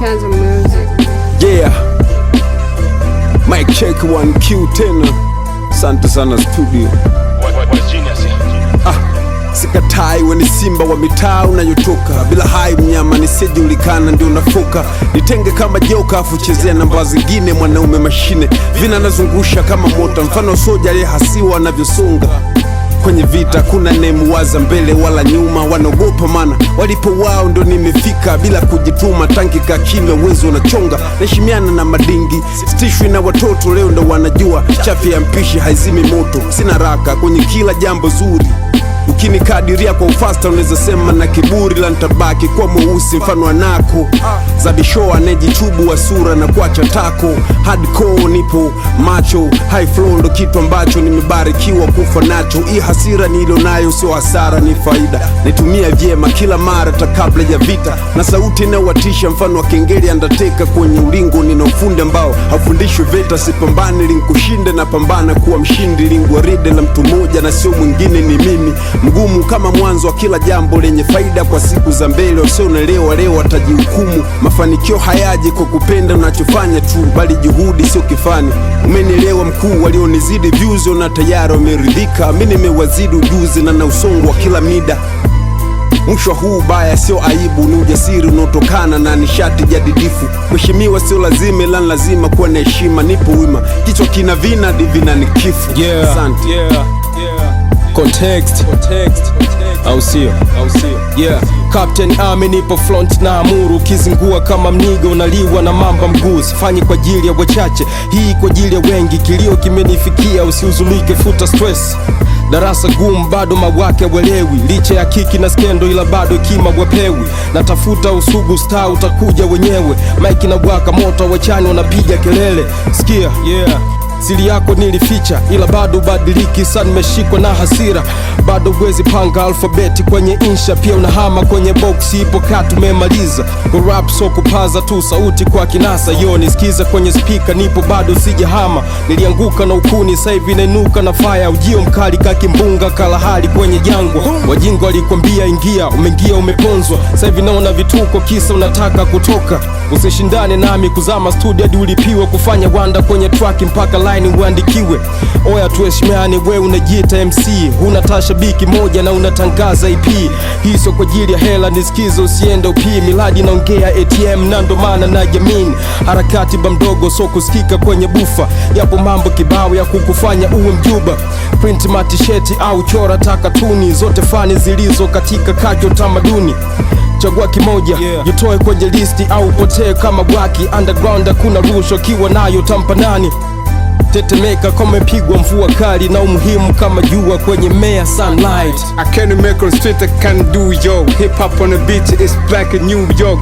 Chanzo Music. Yeah, mic check 1Q tena. Asante sana studio. Sikatai we ni simba wa mitaa unayotoka bila hai mnyama nisijulikana ndio unafoka. Nitenge kama joka afu chezea namba zingine mwanaume mashine. Vina nazungusha kama mota mfano soja aliyehasiwa anavyosonga. Kwenye vita kuna nemuwaza mbele wala nyuma, wanaogopa mana walipo wao ndo nimefika bila kujituma. Tanki kakimya uwezo unachonga, naheshimiana na madingi, stishwi na watoto leo ndo wanajua chafi ya mpishi haizimi moto. Sina raka kwenye kila jambo zuri, ukinikadiria kwa ufasta unaweza sema na kiburi, la nitabaki kwa mweusi mfano anako Zabisho anejichubu wa sura na kuacha tako. Hardcore nipo macho, high flow ndo kitu ambacho nimebarikiwa kufa nacho. Hii hasira nilo nayo sio hasara, ni faida. Nitumia vyema kila mara kabla ya vita, na sauti inayowatisha mfano wa kengele Undertaker. Kwenye ulingo nina ufundi ambao hafundishwi veta. Sipambani linkushinde na pambana kuwa mshindi. Lingua ride la mtu mmoja na sio mwingine ni mimi. Mgumu kama mwanzo wa kila jambo lenye faida kwa siku za mbele. Wasioelewa leo watajihukumu. Mafanikio hayaji kwa kupenda unachofanya tu, bali juhudi sio kifani. Umenielewa mkuu? Walionizidi views na tayari wameridhika. Mimi nimewazidi ujuzi na usongo wa kila mida. Mwisho huu baya sio aibu, ni ujasiri unaotokana na nishati jadidifu. Mheshimiwa sio lazima, ila lazima kuwa na heshima. Nipo wima, kichwa kina vina divina ni kifu. Asante. Context. Au sio? Yeah. Captain Army nipo front na amuru. Kizingua kama mnigo unaliwa na mamba mguu. Sifanyi kwa ajili ya wachache, hii kwa ajili ya wengi. Kilio kimenifikia, usihuzunike, futa stress. Darasa gumu bado mawake welewi, licha ya kiki na skendo ila bado kima wapewi. Natafuta usugu star utakuja wenyewe. Mike na waka moto wachani wanapiga kelele. Sikia, yeah. Siri yako nilificha ila bado badiliki. Sana nimeshikwa na hasira, bado wezi panga alfabeti kwenye insha. Pia unahama kwenye box, ipo katu memaliza. Rap so kupaza tu sauti kwa kinasa. Yo nisikiza kwenye speaker, nipo bado sijahama. Nilianguka na ukuni, sasa hivi nainuka na fire. Ujio mkali kakimbunga kalahari kwenye jangwa. Wajingo walikwambia ingia, umeingia umeponzwa. Sasa hivi naona vituko kisa unataka kutoka. Usishindane nami kuzama studio hadi ulipiwe. Kufanya wanda kwenye track mpaka line uandikiwe. Oya tuheshimiane, we unajiita MC, huna shabiki moja na unatangaza EP. Hii sio kwa ajili ya hela, nisikize usiende UP. Miladi naongea ATM na ndo maana na jamini. Harakati bamdogo so kusikika kwenye bufa. Yapo mambo kibao ya kukufanya uwe mjuba. Print matisheti au chora takatuni, zote fani zilizo katika kajo tamaduni. Chagua kimoja, jitoe kwenye listi au potee kama bwaki. Underground hakuna rushwa, kiwa nayo tampa nani. Tetemeka kama pigwa mvua kali, na umuhimu kama jua kwenye mea sunlight. I can't make on the street, I can't do yo. Hip hop on the beach, it's black in New York.